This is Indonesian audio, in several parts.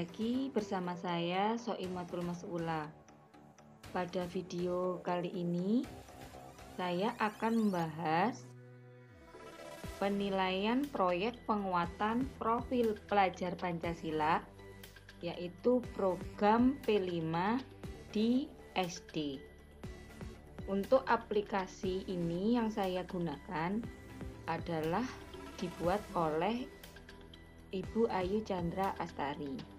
lagi bersama saya Soimatul Mas'ula. Pada video kali ini saya akan membahas penilaian proyek penguatan profil pelajar Pancasila, yaitu program P5 di SD. Untuk aplikasi ini yang saya gunakan adalah dibuat oleh Ibu Ayu Chandra Astari.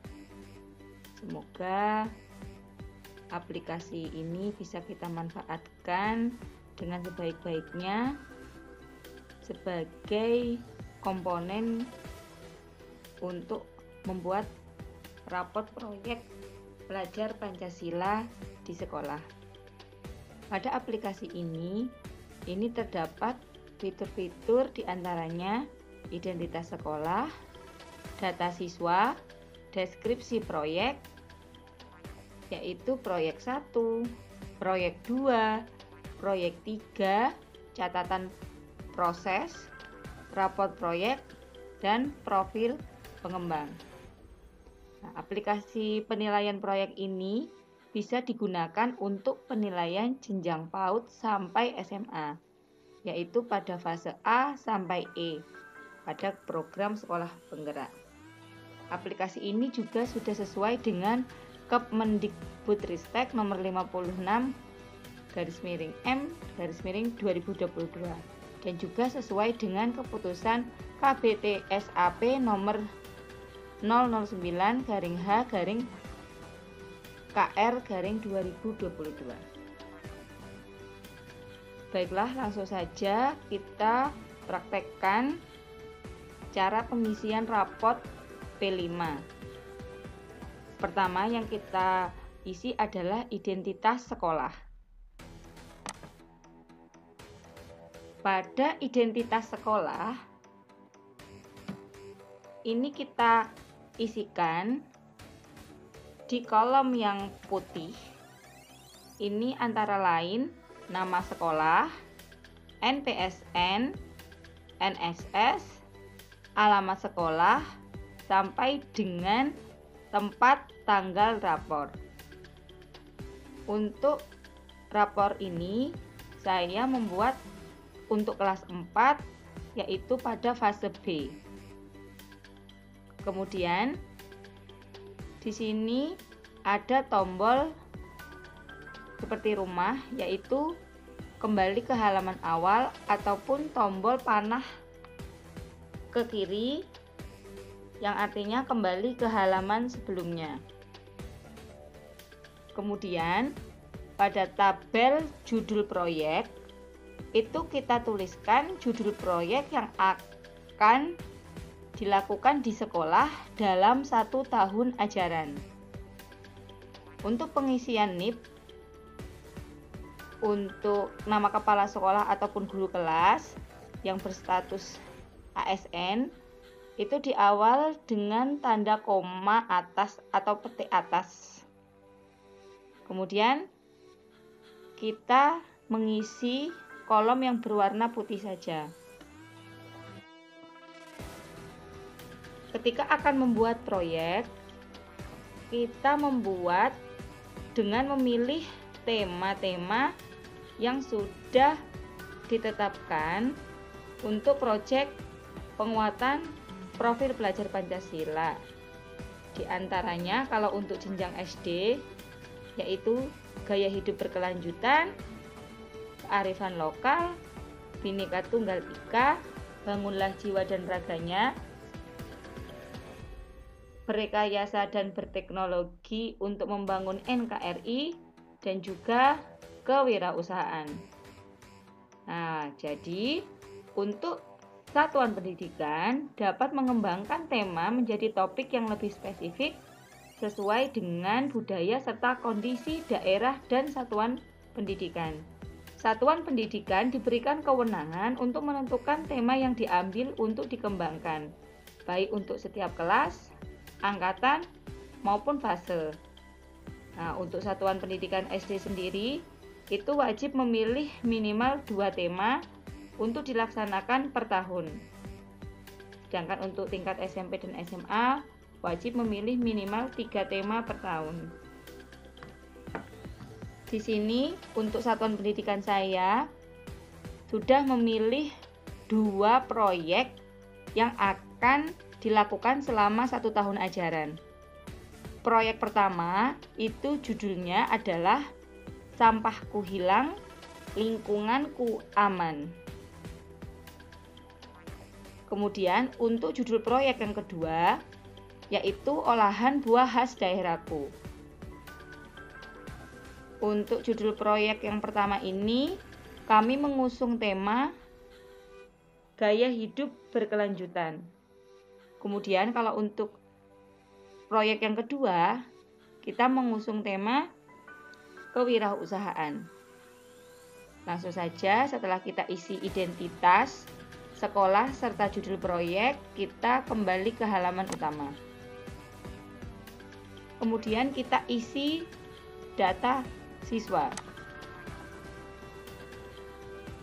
Semoga aplikasi ini bisa kita manfaatkan dengan sebaik-baiknya sebagai komponen untuk membuat rapot proyek pelajar Pancasila di sekolah. Pada aplikasi ini terdapat fitur-fitur diantaranya identitas sekolah, data siswa, deskripsi proyek, yaitu proyek 1, proyek 2, proyek 3, catatan proses, raport proyek, dan profil pengembang. Nah, aplikasi penilaian proyek ini bisa digunakan untuk penilaian jenjang PAUD sampai SMA, yaitu pada fase A sampai E pada program sekolah penggerak. Aplikasi ini juga sudah sesuai dengan Kemendikbudristek nomor 56/M/2022 dan juga sesuai dengan keputusan KBTSAP nomor 009-H-KR-2022. Baiklah, langsung saja kita praktekkan cara pengisian rapot P5. Pertama yang kita isi adalah identitas sekolah. Pada identitas sekolah ini kita isikan di kolom yang putih. Ini antara lain nama sekolah, NPSN, NSS, alamat sekolah, sampai dengan tempat tanggal rapor. Untuk rapor ini saya membuat untuk kelas 4, yaitu pada fase B. Kemudian di sini ada tombol seperti rumah, yaitu kembali ke halaman awal ataupun tombol panah ke kiri yang artinya kembali ke halaman sebelumnya. Kemudian pada tabel judul proyek itu kita tuliskan judul proyek yang akan dilakukan di sekolah dalam 1 tahun ajaran. Untuk pengisian NIP untuk nama kepala sekolah ataupun guru kelas yang berstatus ASN itu di awal dengan tanda koma atas atau petik atas. Kemudian kita mengisi kolom yang berwarna putih saja. Ketika akan membuat proyek, kita membuat dengan memilih tema-tema yang sudah ditetapkan untuk proyek penguatan profil pelajar Pancasila. Di antaranya kalau untuk jenjang SD yaitu gaya hidup berkelanjutan, kearifan lokal, Bhinneka Tunggal Ika, bangunlah jiwa dan raganya, berrekayasa dan berteknologi untuk membangun NKRI, dan juga kewirausahaan. Nah, jadi untuk satuan pendidikan dapat mengembangkan tema menjadi topik yang lebih spesifik sesuai dengan budaya serta kondisi daerah dan satuan pendidikan. Satuan pendidikan diberikan kewenangan untuk menentukan tema yang diambil untuk dikembangkan, baik untuk setiap kelas, angkatan, maupun fase. Nah, untuk satuan pendidikan SD sendiri, itu wajib memilih minimal 2 tema untuk dilaksanakan per tahun. Sedangkan untuk tingkat SMP dan SMA wajib memilih minimal 3 tema per tahun. Di sini untuk satuan pendidikan saya sudah memilih 2 proyek yang akan dilakukan selama 1 tahun ajaran. Proyek pertama itu judulnya adalah Sampahku Hilang, Lingkunganku Aman. Kemudian untuk judul proyek yang kedua yaitu Olahan Buah Khas Daerahku. Untuk judul proyek yang pertama ini kami mengusung tema Gaya Hidup Berkelanjutan. Kemudian kalau untuk proyek yang kedua kita mengusung tema Kewirausahaan. Langsung saja setelah kita isi identitas, sekolah, serta judul proyek, kita kembali ke halaman utama. Kemudian kita isi data siswa.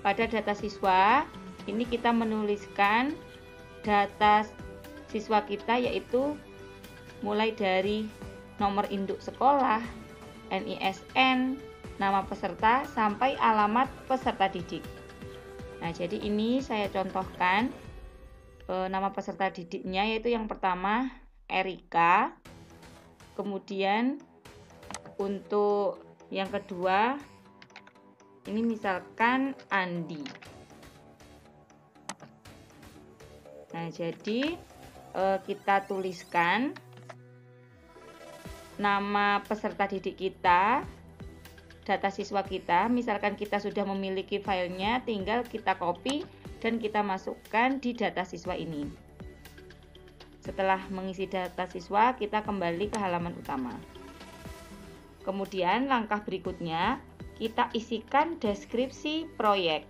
Pada data siswa, ini kita menuliskan data siswa kita yaitu mulai dari nomor induk sekolah, NISN, nama peserta, sampai alamat peserta didik. Nah, jadi ini saya contohkan nama peserta didiknya yaitu yang pertama Erika. Kemudian untuk yang kedua ini misalkan Andi. Nah, jadi kita tuliskan nama peserta didik kita, data siswa kita. Misalkan kita sudah memiliki filenya, tinggal kita copy dan kita masukkan di data siswa ini. Setelah mengisi data siswa, kita kembali ke halaman utama. Kemudian langkah berikutnya, kita isikan deskripsi proyek.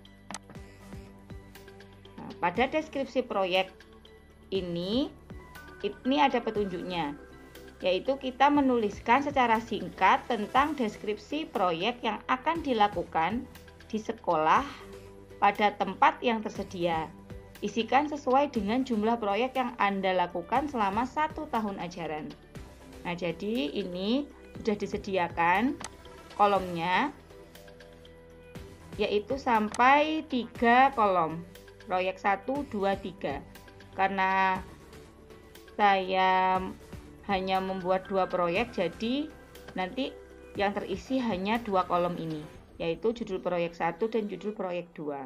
Nah, pada deskripsi proyek ini ada petunjuknya, yaitu kita menuliskan secara singkat tentang deskripsi proyek yang akan dilakukan di sekolah pada tempat yang tersedia. Isikan sesuai dengan jumlah proyek yang Anda lakukan selama 1 tahun ajaran. Nah, jadi ini sudah disediakan kolomnya, yaitu sampai 3 kolom. Proyek 1, 2, 3. Karena saya hanya membuat 2 proyek, jadi nanti yang terisi hanya 2 kolom ini, yaitu judul proyek 1 dan judul proyek 2.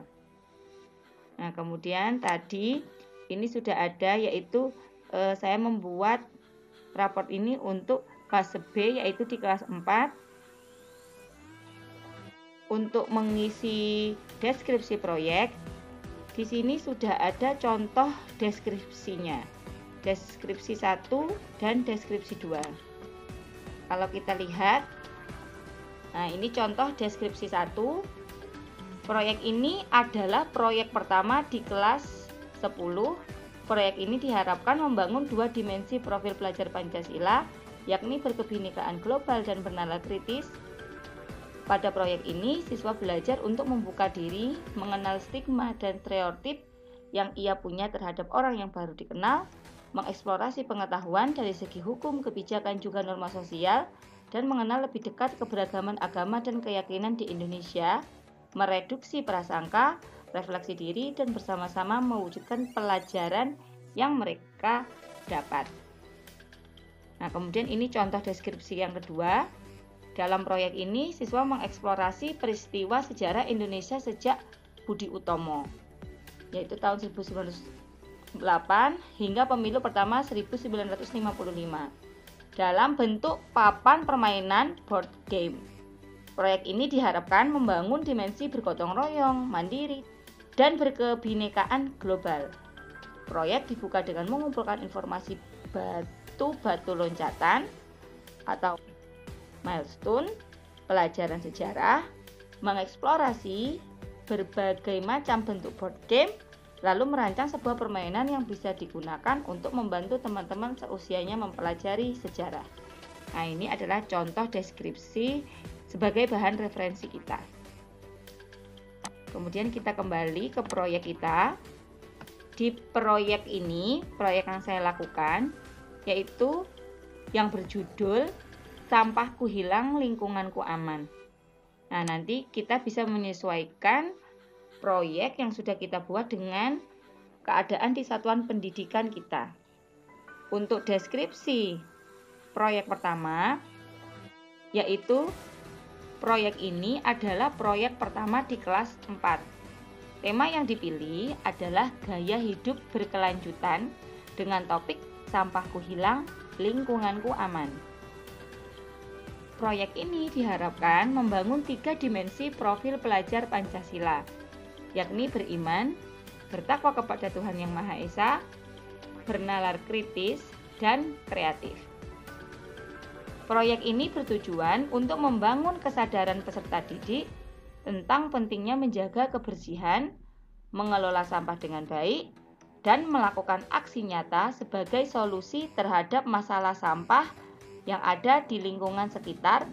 Nah, kemudian tadi ini sudah ada, yaitu saya membuat raport ini untuk fase B, yaitu di kelas 4. Untuk mengisi deskripsi proyek, di sini sudah ada contoh deskripsinya. Deskripsi 1 dan deskripsi 2. Kalau kita lihat, nah ini contoh deskripsi 1. Proyek ini adalah proyek pertama di kelas 10. Proyek ini diharapkan membangun 2 dimensi profil pelajar Pancasila, yakni berkebinekaan global dan bernalar kritis. Pada proyek ini, siswa belajar untuk membuka diri, mengenal stigma dan stereotip yang ia punya terhadap orang yang baru dikenal, mengeksplorasi pengetahuan dari segi hukum, kebijakan, juga norma sosial, dan mengenal lebih dekat keberagaman agama dan keyakinan di Indonesia, mereduksi prasangka, refleksi diri, dan bersama-sama mewujudkan pelajaran yang mereka dapat. Nah, kemudian ini contoh deskripsi yang kedua. Dalam proyek ini, siswa mengeksplorasi peristiwa sejarah Indonesia sejak Budi Utomo, yaitu tahun 1908 hingga pemilu pertama 1955, dalam bentuk papan permainan board game. Proyek ini diharapkan membangun dimensi bergotong royong, mandiri, dan berkebinekaan global. Proyek dibuka dengan mengumpulkan informasi batu-batu loncatan atau milestone, pelajaran sejarah, mengeksplorasi berbagai macam bentuk board game, lalu merancang sebuah permainan yang bisa digunakan untuk membantu teman-teman seusianya mempelajari sejarah. Nah, ini adalah contoh deskripsi sebagai bahan referensi kita. Kemudian kita kembali ke proyek kita. Di proyek ini, proyek yang saya lakukan, yaitu yang berjudul Sampahku Hilang, Lingkunganku Aman. Nah, nanti kita bisa menyesuaikan proyek yang sudah kita buat dengan keadaan di satuan pendidikan kita. Untuk deskripsi proyek pertama, yaitu proyek ini adalah proyek pertama di kelas 4. Tema yang dipilih adalah gaya hidup berkelanjutan dengan topik Sampahku Hilang, Lingkunganku Aman. Proyek ini diharapkan membangun 3 dimensi profil pelajar Pancasila, yakni beriman, bertakwa kepada Tuhan Yang Maha Esa, bernalar kritis, dan kreatif. Proyek ini bertujuan untuk membangun kesadaran peserta didik tentang pentingnya menjaga kebersihan, mengelola sampah dengan baik, dan melakukan aksi nyata sebagai solusi terhadap masalah sampah yang ada di lingkungan sekitar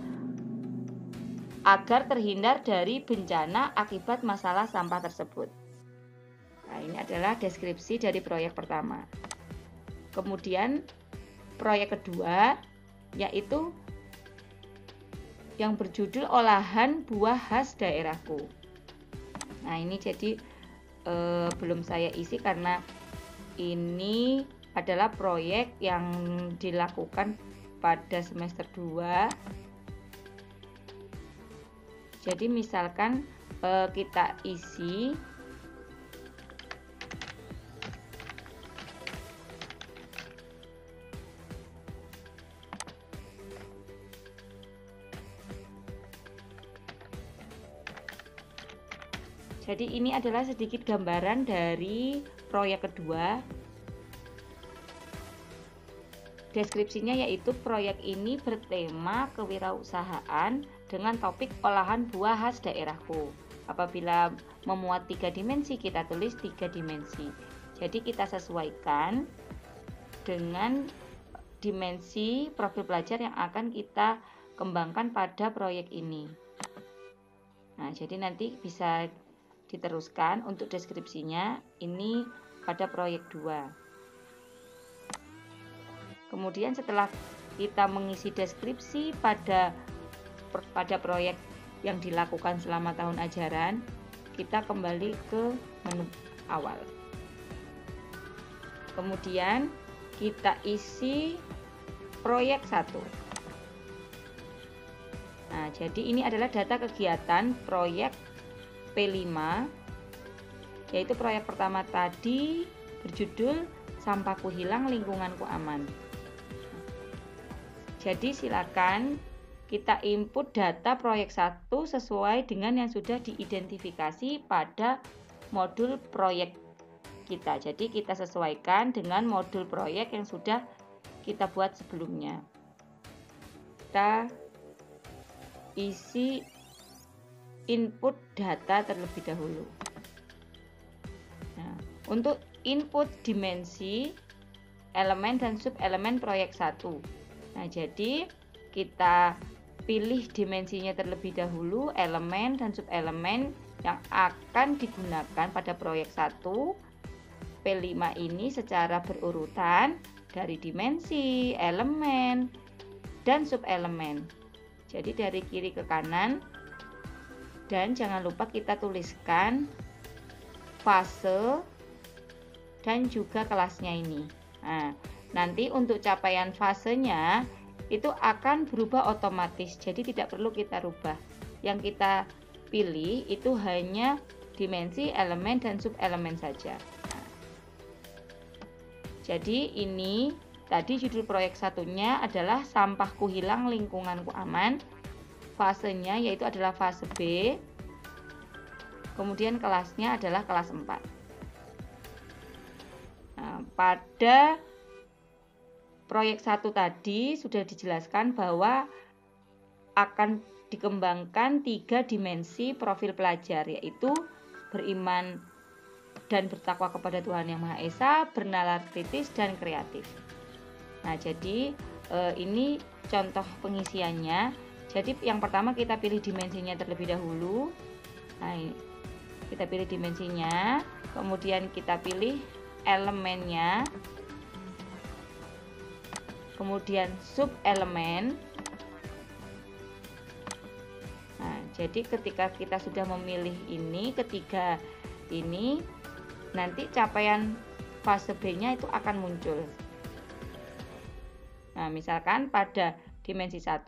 agar terhindar dari bencana akibat masalah sampah tersebut. Nah, ini adalah deskripsi dari proyek pertama. Kemudian proyek kedua yaitu yang berjudul Olahan Buah Khas Daerahku. Nah, ini jadi belum saya isi karena ini adalah proyek yang dilakukan pada semester 2. Jadi misalkan kita isi Jadi ini adalah sedikit gambaran dari proyek kedua. Deskripsinya yaitu proyek ini bertema kewirausahaan dengan topik olahan buah khas daerahku. Apabila memuat 3 dimensi, kita tulis 3 dimensi. Jadi kita sesuaikan dengan dimensi profil pelajar yang akan kita kembangkan pada proyek ini. Nah, jadi nanti bisa diteruskan untuk deskripsinya ini pada proyek 2. Kemudian setelah kita mengisi deskripsi pada proyek yang dilakukan selama tahun ajaran, kita kembali ke menu awal. Kemudian kita isi proyek 1. Nah, jadi ini adalah data kegiatan proyek P5, yaitu proyek pertama tadi berjudul Sampahku Hilang, Lingkunganku Aman. Jadi silakan kita input data proyek 1 sesuai dengan yang sudah diidentifikasi pada modul proyek kita. Jadi kita sesuaikan dengan modul proyek yang sudah kita buat sebelumnya. Kita isi input data terlebih dahulu. Nah, untuk input dimensi, elemen dan subelemen proyek 1. Nah, jadi kita pilih dimensinya terlebih dahulu, elemen dan subelemen yang akan digunakan pada proyek 1 P5 ini secara berurutan dari dimensi, elemen, dan subelemen. Jadi dari kiri ke kanan, dan jangan lupa kita tuliskan fase dan juga kelasnya ini. Nah, nanti untuk capaian fasenya itu akan berubah otomatis, jadi tidak perlu kita rubah. Yang kita pilih itu hanya dimensi, elemen, dan subelemen saja. Nah, jadi ini tadi judul proyek satunya adalah Sampahku Hilang, Lingkunganku Aman. Fasenya yaitu adalah fase B. Kemudian kelasnya adalah kelas 4. Nah, pada proyek 1 tadi sudah dijelaskan bahwa akan dikembangkan 3 dimensi profil pelajar, yaitu beriman dan bertakwa kepada Tuhan Yang Maha Esa, bernalar kritis, dan kreatif. Nah, jadi ini contoh pengisiannya. Jadi yang pertama kita pilih dimensinya terlebih dahulu. Nah, kita pilih dimensinya, kemudian kita pilih elemennya. kemudian sub-elemen. Nah, jadi ketika kita sudah memilih ini, ketiga ini, nanti capaian fase B-nya itu akan muncul. Nah, misalkan pada dimensi 1,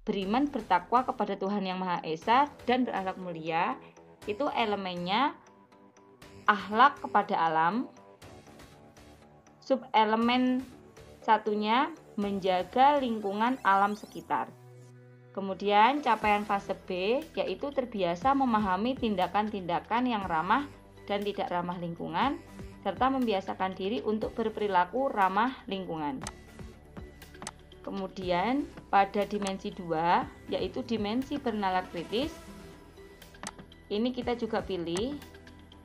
beriman bertakwa kepada Tuhan Yang Maha Esa dan berakhlak mulia, itu elemennya akhlak kepada alam. Sub-elemen satunya menjaga lingkungan alam sekitar. Kemudian capaian fase B yaitu terbiasa memahami tindakan-tindakan yang ramah dan tidak ramah lingkungan, serta membiasakan diri untuk berperilaku ramah lingkungan. Kemudian pada dimensi 2 yaitu dimensi bernalar kritis, ini kita juga pilih.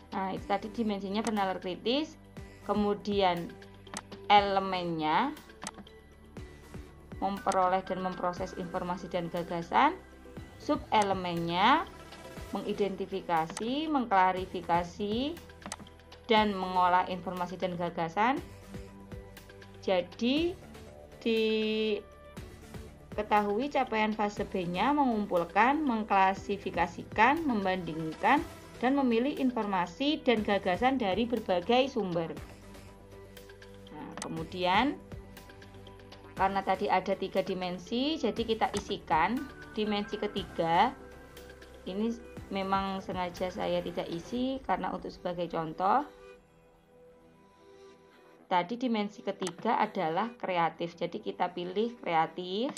Nah, itu tadi dimensinya bernalar kritis. Kemudian elemennya memperoleh dan memproses informasi dan gagasan. Sub-elemennya mengidentifikasi, mengklarifikasi, dan mengolah informasi dan gagasan. Jadi diketahui capaian fase B-nya mengumpulkan, mengklasifikasikan, membandingkan, dan memilih informasi dan gagasan dari berbagai sumber. Nah, kemudian karena tadi ada 3 dimensi, jadi kita isikan dimensi ketiga. Ini memang sengaja saya tidak isi karena untuk sebagai contoh. Tadi dimensi ketiga adalah kreatif, jadi kita pilih kreatif.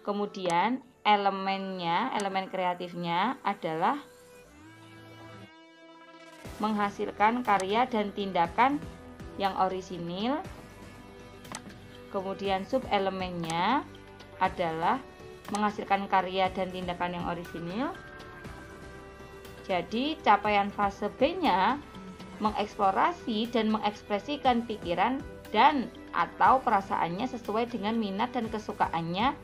Kemudian elemennya, elemen kreatifnya adalah menghasilkan karya dan tindakan yang orisinil. Kemudian sub-elemennya adalah menghasilkan karya dan tindakan yang orisinil. Jadi capaian fase B-nya mengeksplorasi dan mengekspresikan pikiran dan atau perasaannya sesuai dengan minat dan kesukaannya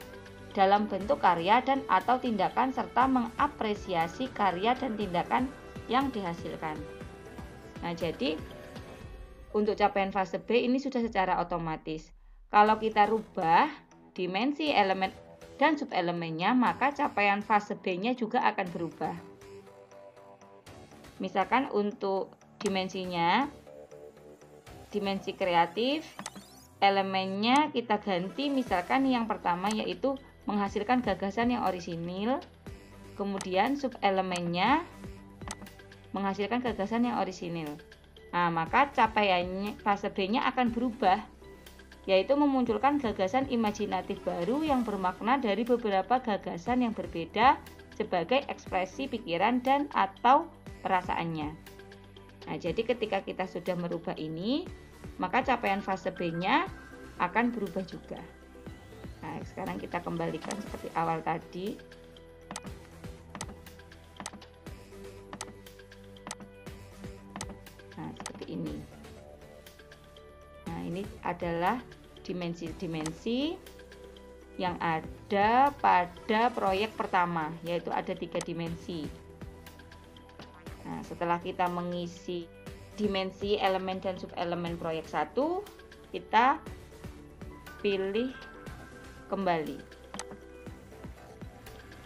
dalam bentuk karya dan atau tindakan, serta mengapresiasi karya dan tindakan yang dihasilkan. Nah, jadi untuk capaian fase B ini sudah secara otomatis. Kalau kita rubah dimensi elemen dan sub-elemennya, maka capaian fase B-nya juga akan berubah. Misalkan untuk dimensinya, dimensi kreatif, elemennya kita ganti, misalkan yang pertama yaitu menghasilkan gagasan yang orisinil. Kemudian sub-elemennya menghasilkan gagasan yang orisinil. Nah, maka capaiannya fase B-nya akan berubah, yaitu memunculkan gagasan imajinatif baru yang bermakna dari beberapa gagasan yang berbeda sebagai ekspresi pikiran dan atau perasaannya. Nah, jadi ketika kita sudah merubah ini, maka capaian fase B-nya akan berubah juga. Nah, sekarang kita kembalikan seperti awal tadi. Nah, seperti ini. Nah, ini adalah dimensi-dimensi yang ada pada proyek pertama, yaitu ada 3 dimensi. Nah, setelah kita mengisi dimensi elemen dan sub-elemen proyek 1, kita pilih kembali.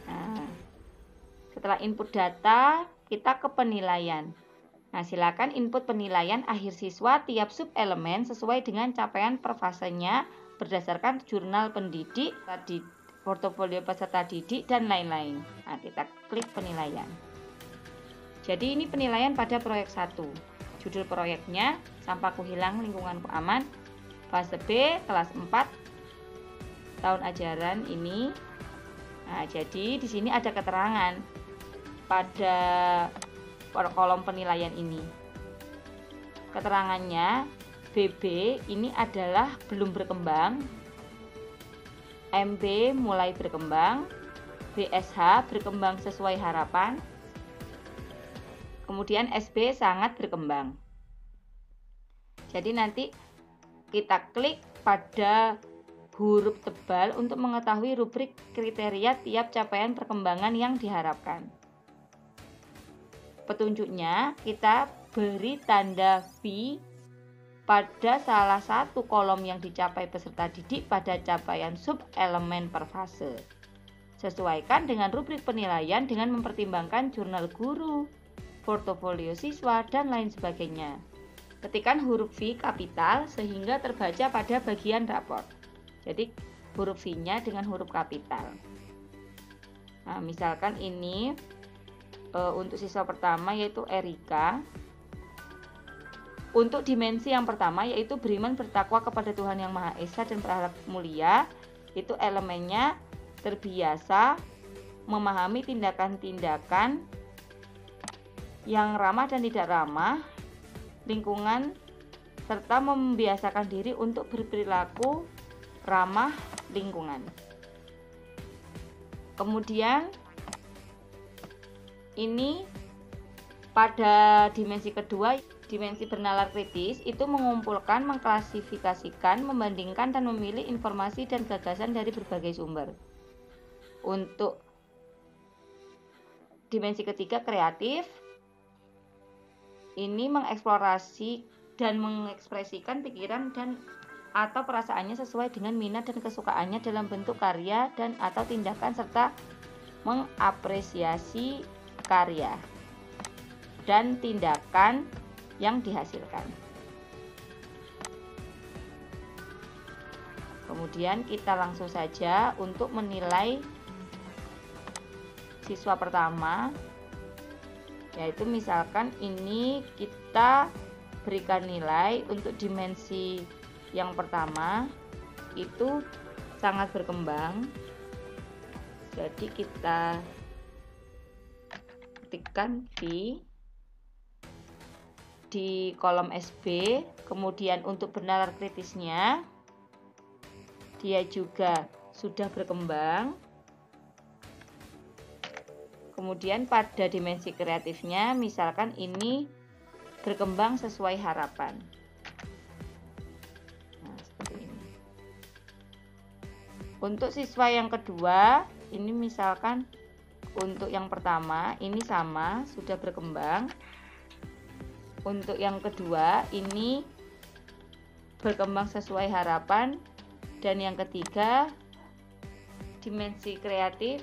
Nah, setelah input data, kita ke penilaian. Nah, silakan input penilaian akhir siswa tiap sub-elemen sesuai dengan capaian per fasenya berdasarkan jurnal pendidik, portofolio peserta didik, dan lain-lain. Nah, kita klik penilaian. Jadi ini penilaian pada proyek 1. Judul proyeknya Sampahku Hilang Lingkunganku Aman. Fase B kelas 4 tahun ajaran ini. Nah, jadi di sini ada keterangan pada kolom penilaian ini. Keterangannya, BB ini adalah belum berkembang, MB mulai berkembang, BSH berkembang sesuai harapan, kemudian SB sangat berkembang. Jadi nanti kita klik pada huruf tebal untuk mengetahui rubrik kriteria tiap capaian perkembangan yang diharapkan. Petunjuknya kita beri tanda V pada salah satu kolom yang dicapai peserta didik pada capaian sub-elemen per fase. Sesuaikan dengan rubrik penilaian dengan mempertimbangkan jurnal guru, portofolio siswa, dan lain sebagainya. Ketikkan huruf V kapital sehingga terbaca pada bagian rapor. Jadi huruf V-nya dengan huruf kapital. Nah, misalkan ini untuk siswa pertama yaitu Erika. Untuk dimensi yang pertama yaitu beriman bertakwa kepada Tuhan Yang Maha Esa dan berakhlak mulia, itu elemennya terbiasa memahami tindakan-tindakan yang ramah dan tidak ramah lingkungan serta membiasakan diri untuk berperilaku ramah lingkungan. Kemudian ini pada dimensi kedua, dimensi bernalar kritis itu mengumpulkan, mengklasifikasikan, membandingkan dan memilih informasi dan gagasan dari berbagai sumber. Untuk dimensi ketiga kreatif, ini mengeksplorasi dan mengekspresikan pikiran dan atau perasaannya sesuai dengan minat dan kesukaannya dalam bentuk karya dan atau tindakan serta mengapresiasi karya dan tindakan yang dihasilkan. Kemudian kita langsung saja untuk menilai siswa pertama, yaitu misalkan ini kita berikan nilai untuk dimensi yang pertama itu sangat berkembang. Jadi kita ketikkan V di kolom SB. Kemudian untuk bernalar kritisnya dia juga sudah berkembang. Kemudian pada dimensi kreatifnya misalkan ini berkembang sesuai harapan. Nah, seperti ini. Untuk siswa yang kedua ini misalkan untuk yang pertama ini sama, sudah berkembang. Untuk yang kedua ini berkembang sesuai harapan. Dan yang ketiga dimensi kreatif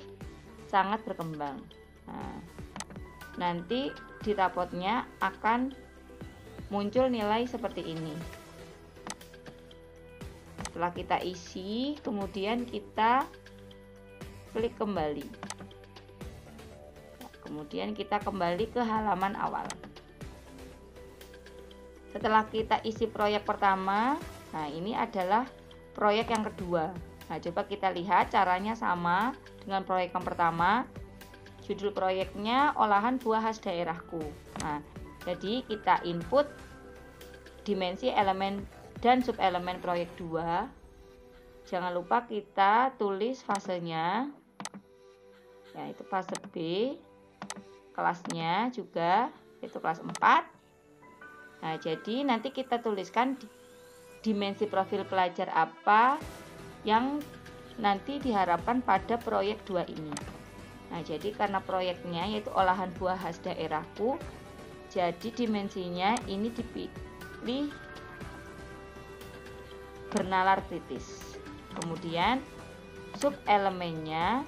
sangat berkembang. Nah, nanti di rapotnya akan muncul nilai seperti ini. Setelah kita isi, kemudian kita klik kembali. Kemudian kita kembali ke halaman awal. Setelah kita isi proyek pertama, nah ini adalah proyek yang kedua. Nah, coba kita lihat caranya sama dengan proyek yang pertama. Judul proyeknya olahan buah khas daerahku. Nah, jadi kita input dimensi elemen dan subelemen proyek 2. Jangan lupa kita tulis fasenya. Yaitu fase B. Kelasnya juga itu kelas 4. Nah, jadi nanti kita tuliskan dimensi profil pelajar apa yang nanti diharapkan pada proyek 2 ini. Nah, jadi karena proyeknya yaitu olahan buah khas daerahku, jadi dimensinya ini dipilih bernalar kritis. Kemudian subelemennya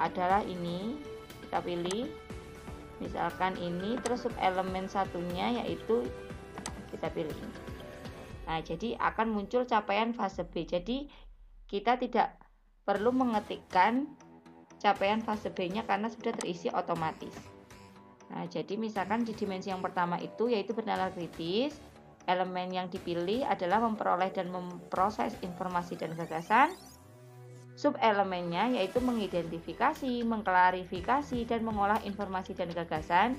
adalah ini, kita pilih misalkan ini, terus subelemen satunya yaitu kita pilih ini. Nah, jadi akan muncul capaian fase B. Jadi kita tidak perlu mengetikkan capaian fase B-nya karena sudah terisi otomatis. Nah, jadi misalkan di dimensi yang pertama itu yaitu bernalar kritis, elemen yang dipilih adalah memperoleh dan memproses informasi dan gagasan. Subelemennya yaitu mengidentifikasi, mengklarifikasi, dan mengolah informasi dan gagasan.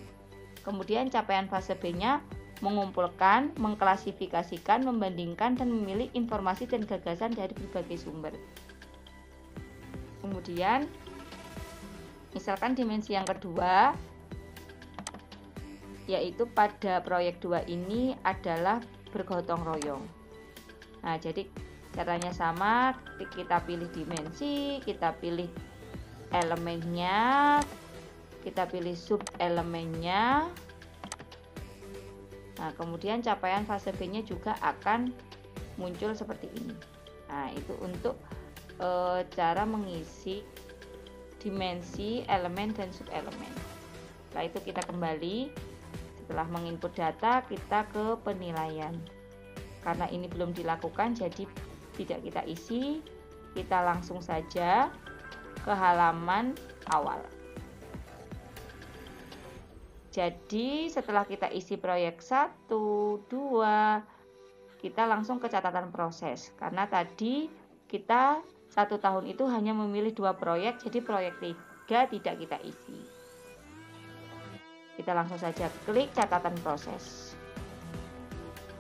Kemudian capaian fase B-nya mengumpulkan, mengklasifikasikan, membandingkan, dan memilih informasi dan gagasan dari berbagai sumber. Kemudian misalkan dimensi yang kedua yaitu pada proyek 2 ini adalah bergotong royong. Nah, jadi caranya sama, kita pilih dimensi, kita pilih elemennya, kita pilih sub elemennya. Nah, kemudian capaian fase B-nya juga akan muncul seperti ini. Nah, itu untuk cara mengisi dimensi elemen dan sub elemen. Setelah itu kita kembali, setelah menginput data kita ke penilaian. Karena ini belum dilakukan jadi tidak kita isi, kita langsung saja ke halaman awal. Jadi setelah kita isi proyek 1, 2, kita langsung ke catatan proses. Karena tadi kita 1 tahun itu hanya memilih 2 proyek, jadi proyek 3 tidak kita isi. Kita langsung saja klik catatan proses.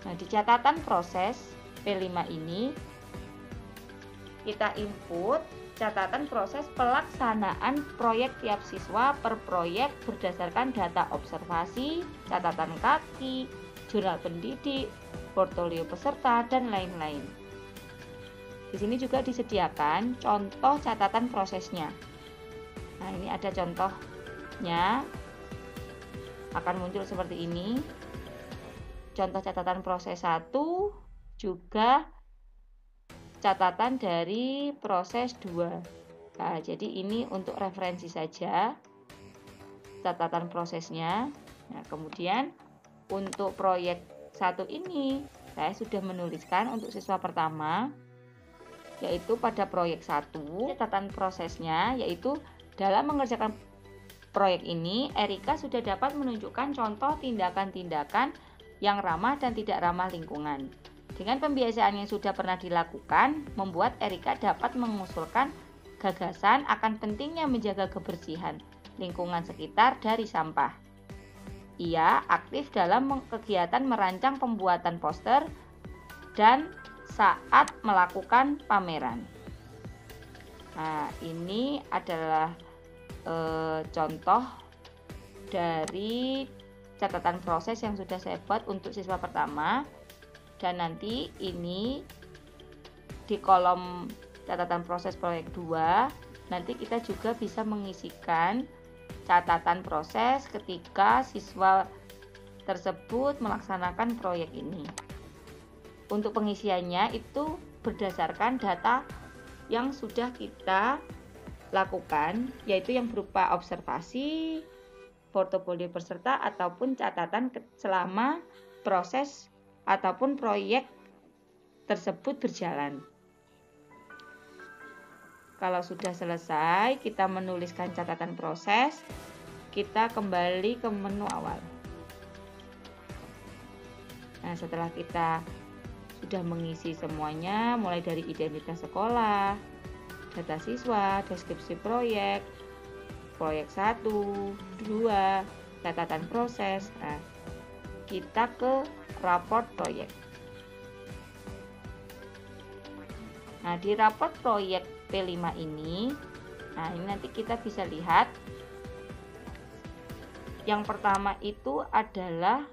Nah, di catatan proses P5 ini kita input catatan proses pelaksanaan proyek tiap siswa per proyek berdasarkan data observasi, catatan kaki, jurnal pendidik, portofolio peserta, dan lain-lain. Di sini juga disediakan contoh catatan prosesnya. Nah, ini ada contohnya, akan muncul seperti ini. Contoh catatan proses 1, juga catatan dari proses 2. Nah, jadi ini untuk referensi saja catatan prosesnya. Nah, kemudian untuk proyek 1 ini saya sudah menuliskan untuk siswa pertama, yaitu pada proyek 1 catatan prosesnya, yaitu dalam mengerjakan proyek ini Erika sudah dapat menunjukkan contoh tindakan-tindakan yang ramah dan tidak ramah lingkungan. Dengan pembiasaan yang sudah pernah dilakukan, membuat Erika dapat mengusulkan gagasan akan pentingnya menjaga kebersihan lingkungan sekitar dari sampah. Ia aktif dalam kegiatan merancang pembuatan poster dan saat melakukan pameran. Nah, ini adalah contoh dari catatan proses yang sudah saya buat untuk siswa pertama, dan nanti ini di kolom catatan proses proyek 2 nanti kita juga bisa mengisikan catatan proses ketika siswa tersebut melaksanakan proyek ini. Untuk pengisiannya itu berdasarkan data yang sudah kita lakukan, yaitu yang berupa observasi, portofolio peserta, ataupun catatan selama proses ataupun proyek tersebut berjalan. Kalau sudah selesai, kita menuliskan catatan proses, kita kembali ke menu awal. Nah, setelah kita sudah mengisi semuanya, mulai dari identitas sekolah, data siswa, deskripsi proyek, proyek 1, 2, catatan proses. Nah, kita ke raport proyek. Nah, di raport proyek P5 ini, nah ini nanti kita bisa lihat yang pertama itu adalah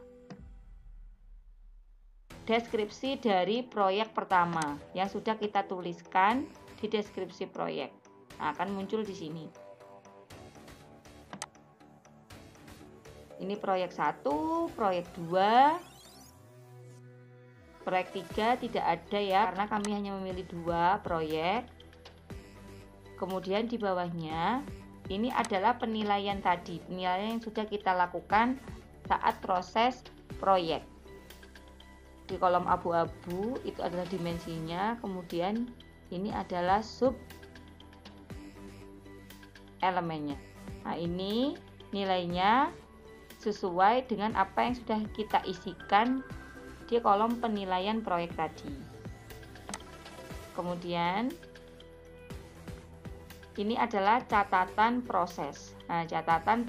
deskripsi dari proyek pertama yang sudah kita tuliskan di deskripsi proyek. Nah, akan muncul di sini. Ini proyek 1, proyek 2, proyek 3 tidak ada ya, karena kami hanya memilih 2 proyek. Kemudian di bawahnya ini adalah penilaian tadi, penilaian yang sudah kita lakukan saat proses proyek. Di kolom abu-abu itu adalah dimensinya, kemudian ini adalah sub elemennya. Nah, ini nilainya sesuai dengan apa yang sudah kita isikan di kolom penilaian proyek tadi. Kemudian ini adalah catatan proses. Nah, catatan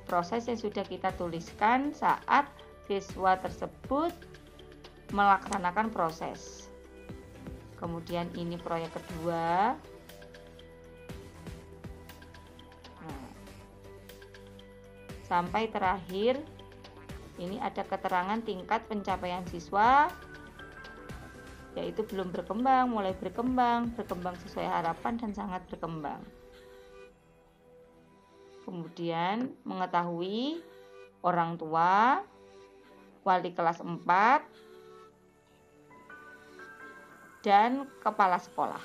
proses yang sudah kita tuliskan saat siswa tersebut melaksanakan proses. Kemudian ini proyek kedua. Nah, sampai terakhir ini ada keterangan tingkat pencapaian siswa, yaitu belum berkembang, mulai berkembang, berkembang sesuai harapan, dan sangat berkembang. Kemudian mengetahui orang tua, wali kelas 4, dan kepala sekolah.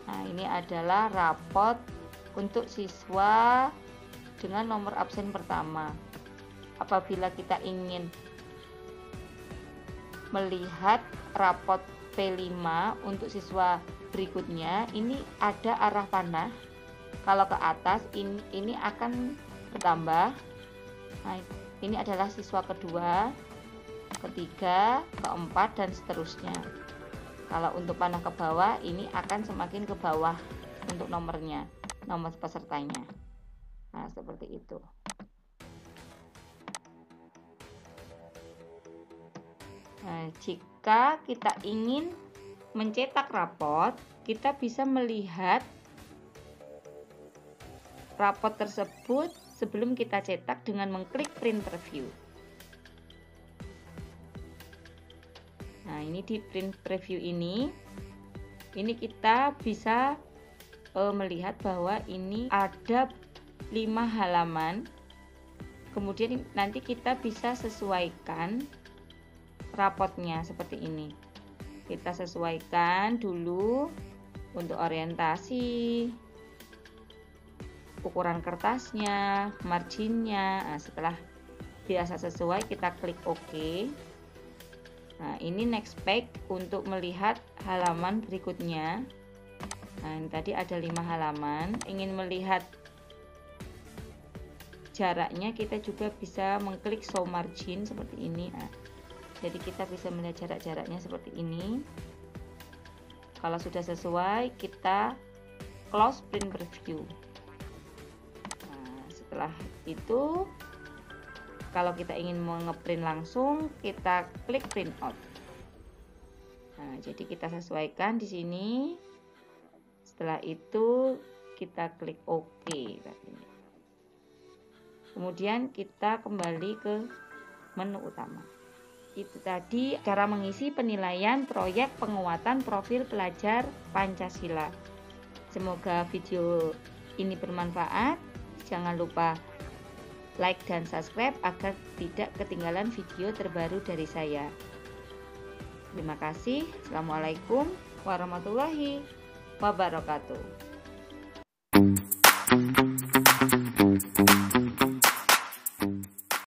Nah, ini adalah rapot untuk siswa dengan nomor absen pertama. Apabila kita ingin melihat rapot P5 untuk siswa berikutnya, ini ada arah panah. Kalau ke atas ini akan bertambah. Nah, ini adalah siswa kedua, ketiga, keempat, dan seterusnya. Kalau untuk panah ke bawah, ini akan semakin ke bawah untuk nomornya, nomor pesertanya. Nah, seperti itu. Nah, jika kita ingin mencetak rapot, kita bisa melihat rapot tersebut sebelum kita cetak dengan mengklik print preview. Nah, ini di print preview ini kita bisa melihat bahwa ini ada 5 halaman. Kemudian nanti kita bisa sesuaikan rapotnya seperti ini. Kita sesuaikan dulu untuk orientasi, ukuran kertasnya, marginnya. Nah, setelah biasa sesuai, kita klik OK. Nah, ini next page untuk melihat halaman berikutnya. Nah, ini tadi ada 5 halaman. Ingin melihat jaraknya, kita juga bisa mengklik show margin seperti ini. Nah, jadi kita bisa melihat jarak-jaraknya seperti ini. Kalau sudah sesuai, kita close print preview. Nah, setelah itu, kalau kita ingin ngeprint langsung, kita klik print out. Nah, jadi kita sesuaikan di sini. Setelah itu kita klik OK. Kemudian kita kembali ke menu utama. Itu tadi cara mengisi penilaian proyek penguatan profil pelajar Pancasila. Semoga video ini bermanfaat. Jangan lupa like dan subscribe agar tidak ketinggalan video terbaru dari saya. Terima kasih. Assalamualaikum warahmatullahi wabarakatuh.